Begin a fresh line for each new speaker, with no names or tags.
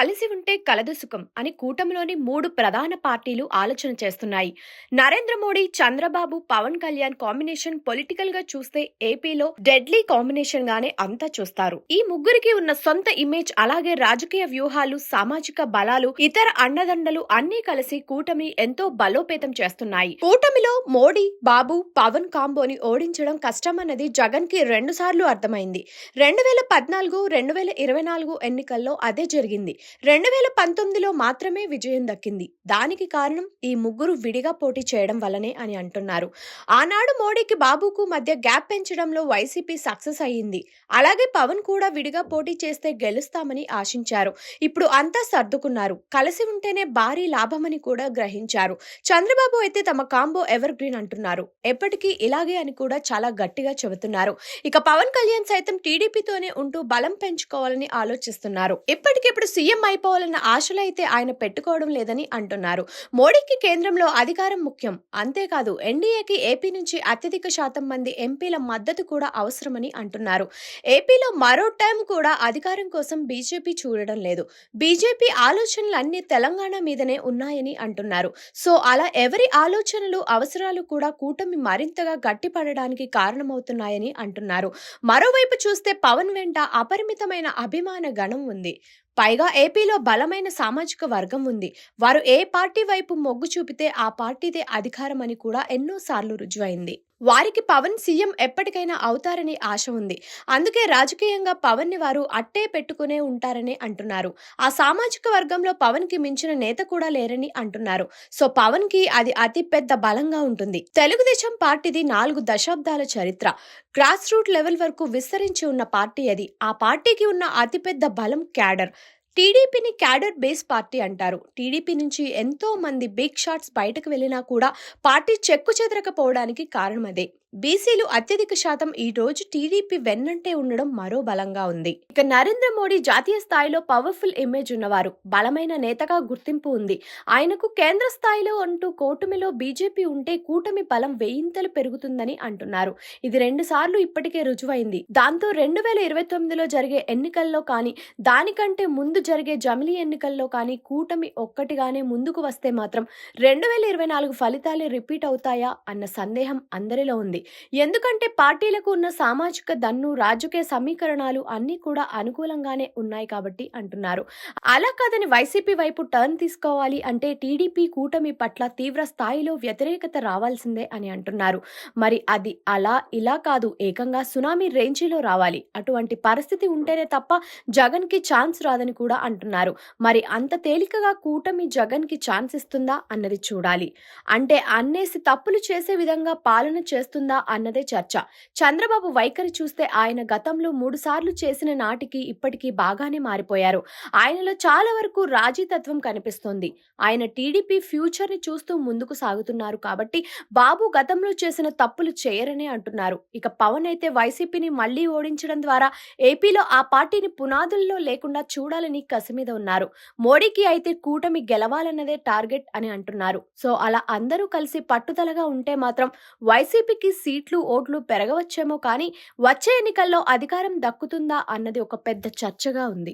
కలిసి ఉంటే కలదు సుఖం అని కూటమిలోని 3 ప్రధాన పార్టీలు ఆలోచన చేస్తున్నాయి. నరేంద్ర మోడీ, చంద్రబాబు, పవన్ కళ్యాణ్ కాంబినేషన్ పొలిటికల్ గా చూస్తే ఏపీలో డెడ్లీ కాంబినేషన్ గానే అంతా చూస్తారు. ఈ ముగ్గురికి ఉన్న సొంత ఇమేజ్, అలాగే రాజకీయ వ్యూహాలు, సామాజిక బలాలు, ఇతర అండదండలు అన్నీ కలిసి కూటమి ఎంతో బలోపేతం చేస్తున్నాయి. కూటమిలో మోడీ, బాబు, పవన్ కాంబోని ఓడించడం కష్టమన్నది జగన్ కి 2 సార్లు అర్థమైంది. 2014, 2024 ఎన్నికల్లో అదే జరిగింది. 2019లో మాత్రమే విజయం దక్కింది. దానికి కారణం ఈ ముగ్గురు విడిగా పోటీ చేయడం వల్లనే అని అంటున్నారు. ఆనాడు మోడీకి, బాబుకు మధ్య గ్యాప్ పెంచడంలో వైసీపీ సక్సెస్ అయ్యింది. అలాగే పవన్ కూడా విడిగా పోటీ చేస్తే గెలుస్తామని ఆశించారు. ఇప్పుడు అంతా సర్దుకున్నారు. కలిసి ఉంటేనే భారీ లాభమని కూడా గ్రహించారు. చంద్రబాబు అయితే తమ కాంబో ఎవర్ గ్రీన్ అంటున్నారు. ఎప్పటికీ ఇలాగే అని కూడా చాలా గట్టిగా చెబుతున్నారు. ఇక పవన్ కళ్యాణ్ సైతం టీడీపీతోనే ఉంటూ బలం పెంచుకోవాలని ఆలోచిస్తున్నారు. ఇప్పటికిప్పుడు సీఎం అయిపోవాలన్న ఆశలు అయితే ఆయన పెట్టుకోవడం లేదని అంటున్నారు. మోడీకి కేంద్రంలో అధికారం ముఖ్యం. అంతేకాదు ఎన్డీఏకి ఏపీ నుంచి అత్యధిక శాతం మంది ఎంపీల మద్దతు కూడా అవసరమని అంటున్నారు. ఏపీలో మరో టర్మ్ కూడా అధికారం కోసం బీజేపీ చూడడం లేదు. బీజేపీ ఆలోచనలన్నీ తెలంగాణ మీదనే ఉన్నాయని అంటున్నారు. సో అలా ఎవరి ఆలోచనలు, అవసరాలు కూడా కూటమి మరింతగా గట్టిపడడానికి కారణమవుతున్నాయని అంటున్నారు. మరోవైపు చూస్తే పవన్ వెంట అపరిమితమైన అభిమాన గణం ఉంది. పైగా ఏపీలో బలమైన సామాజిక వర్గం ఉంది. వారు ఏ పార్టీ వైపు మొగ్గు చూపితే ఆ పార్టీదే అధికారం అని కూడా ఎన్నోసార్లు రుజువైంది. వారికి పవన్ సీఎం ఎప్పటికైనా అవుతారని ఆశ ఉంది. అందుకే రాజకీయంగా పవన్ ని వారు అట్టే పెట్టుకునే ఉంటారని అంటున్నారు. ఆ సామాజిక వర్గంలో పవన్ కి మించిన నేత కూడా లేరని అంటున్నారు. సో పవన్ కి అది అతి పెద్ద బలంగా ఉంటుంది. తెలుగుదేశం పార్టీది 4 దశాబ్దాల చరిత్ర. గ్రాస్ రూట్ లెవెల్ వరకు విస్తరించి ఉన్న పార్టీ అది. ఆ పార్టీకి ఉన్న అతిపెద్ద బలం క్యాడర్. టీడీపీని క్యాడర్ బేస్ పార్టీ అంటారు. టీడీపీ నుంచి ఎంతో మంది బిగ్ షాట్స్ బయటకు వెళ్లినా కూడా పార్టీ చెక్కు చెదరకపోవడానికి కారణం అదే. బీసీలు అత్యధిక శాతం ఈ రోజు టీడీపీ వెన్నంటే ఉండడం మరో బలంగా ఉంది. ఇక నరేంద్ర మోడీ జాతీయ స్థాయిలో పవర్ఫుల్ ఇమేజ్ ఉన్నవారు, బలమైన నేతగా గుర్తింపు ఉంది. ఆయనకు కేంద్ర స్థాయిలో అంటూ కూటమిలో బీజేపీ ఉంటే కూటమి బలం వెయ్యింతలు పెరుగుతుందని అంటున్నారు. ఇది 2 సార్లు ఇప్పటికే రుజువైంది. దాంతో 2029లో జరిగే ఎన్నికల్లో కానీ, దానికంటే ముందు జరిగే జమిలీ ఎన్నికల్లో కానీ కూటమి ఒక్కటిగానే ముందుకు వస్తే మాత్రం 2024 ఫలితాలే రిపీట్ అవుతాయా అన్న సందేహం అందరిలో ఉంది. ఎందుకంటే పార్టీలకు ఉన్న సామాజిక దన్ను, రాజకీయ సమీకరణాలు అన్ని కూడా అనుకూలంగానే ఉన్నాయి కాబట్టి అంటున్నారు. అలా కాదని వైసీపీ వైపు టర్న్ తీసుకోవాలి అంటే టీడీపీ కూటమి పట్ల తీవ్ర స్థాయిలో వ్యతిరేకత రావాల్సిందే అని అంటున్నారు. మరి అది అలా ఇలా కాదు, ఏకంగా సునామీ రేంజిలో రావాలి. అటువంటి పరిస్థితి ఉంటేనే తప్ప జగన్ కి ఛాన్స్ రాదని కూడా అంటున్నారు. మరి అంత తేలికగా కూటమి జగన్ కి ఛాన్స్ ఇస్తుందా అన్నది చూడాలి. అంటే అన్నేసి తప్పులు చేసే విధంగా పాలన చేస్తుందా అన్నదే చర్చ. చంద్రబాబు వైఖరి చూస్తే ఆయన గతంలో 3 సార్లు చేసిన నాటికి ఇప్పటికీ బాగానే మారిపోయారు. ఆయనలో చాలా వరకు రాజీతత్వం కనిపిస్తోంది. ఆయన టీడీపీ ఫ్యూచర్ ని చూస్తూ ముందుకు సాగుతున్నారు కాబట్టి బాబు గతంలో చేసిన తప్పులు చేయరనే అంటున్నారు. ఇక పవన్ అయితే వైసీపీని మళ్లీ ఓడించడం ద్వారా ఏపీలో ఆ పార్టీని పునాదుల్లో లేకుండా చూడాలని కసి మీద ఉన్నారు. మోడీకి అయితే కూటమి గెలవాలన్నదే టార్గెట్ అని అంటున్నారు. సో అలా అందరూ కలిసి పట్టుదలగా ఉంటే మాత్రం వైసీపీకి సీట్లు, ఓట్లు పెరగవచ్చేమో కానీ వచ్చే ఎన్నికల్లో అధికారం దక్కుతుందా అన్నది ఒక పెద్ద చర్చగా ఉంది.